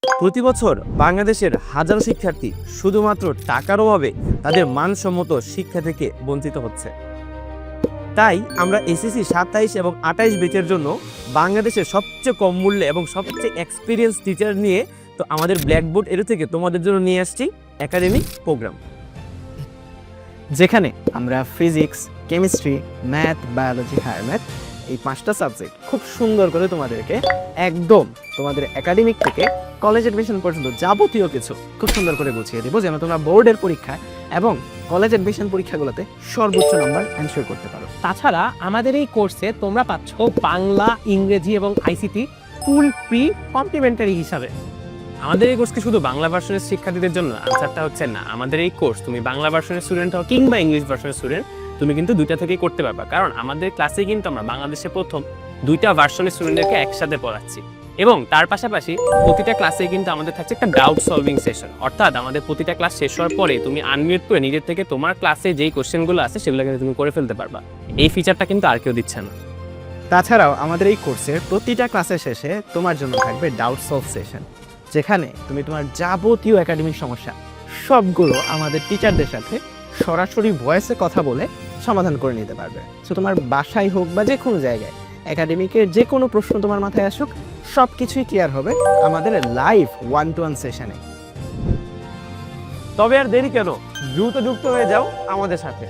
প্রতি বছর বাংলাদেশের হাজারো শিক্ষার্থী শুধুমাত্র টাকার অভাবে তাদের মানসম্মত শিক্ষা থেকে বঞ্চিত হচ্ছে। তাই আমরা এসএসসি 27 এবং 28 ব্যাচের জন্য বাংলাদেশের সবচেয়ে কম মূল্যে এবং সবচেয়ে এক্সপিরিয়েন্স টিচার নিয়ে তো আমাদের ব্ল্যাকবোর্ড এর থেকে তোমাদের জন্য নিয়ে আসছি একাডেমিক প্রোগ্রাম, যেখানে আমরা physics, chemistry, math, biology, higher math এই 5টা সাবজেক্ট খুব সুন্দর করে তোমাদেরকে একদম তোমাদের একাডেমিক থেকে কলেজ অ্যাডমিশন পর্যন্ত যাবতীয় কিছু খুব সুন্দর করে বুঝিয়ে দেবো, যেন তোমরা বোর্ডের পরীক্ষায় এবং কলেজ অ্যাডমিশন পরীক্ষাগুলোতে সর্বোচ্চ নাম্বার এনশিওর করতে পারো। তাছাড়া আমাদের এই কোর্সে তোমরা পাচ্ছ বাংলা, ইংরেজি এবং আইসিটি ফুল ফ্রি কমপ্লিমেন্টারি হিসাবে। আমাদের এই কোর্সকে শুধু বাংলা ভার্সনের শিক্ষার্থীদের জন্য, আনসারটা হচ্ছে না। আমাদের এই কোর্স তুমি বাংলা ভার্সনের স্টুডেন্ট হও কিংবা ইংলিশ ভার্সনের স্টুডেন্ট, তুমি কিন্তু দুইটা থেকেই করতে পারবা। কারণ আমাদের ক্লাসে কিন্তু আমরা বাংলাদেশে প্রথম দুইটা ভার্সনের স্টুডেন্টদেরকে একসাথে পড়াচ্ছি। এবং তার পাশাপাশি প্রতিটা ক্লাসে কিন্তু আমাদের থাকছে একটা ডাউট সলভিং সেশন, অর্থাৎ আমাদের প্রতিটা ক্লাস শেষ হওয়ার পরে তুমি আনমিউট করে নিজের থেকে তোমার ক্লাসে যেই কোশ্চেনগুলো আছে সেগুলো কিন্তু তুমি করে ফেলতে পারবা। এই ফিচারটা কিন্তু আর কেউ দিচ্ছে না। তাছাড়াও আমাদের এই কোর্সের প্রতিটা ক্লাসের শেষে তোমার জন্য থাকবে ডাউট সলভ সেশন, যেখানে তুমি তোমার যাবতীয় একাডেমিক সমস্যা সবগুলো আমাদের টিচারদের সাথে সরাসরি ভয়েসে কথা বলে সমাধান করে নিতে পারবে। সো তোমার বাসায় হোক বা যে কোনো জায়গায় একাডেমিকের যে কোনো প্রশ্ন তোমার মাথায় আসুক, সব কিছুই ক্লিয়ার হবে আমাদের লাইভ 1-to-1 সেশনে। তবে আর দেরি কেন, দ্রুত যুক্ত হয়ে যাও আমাদের সাথে।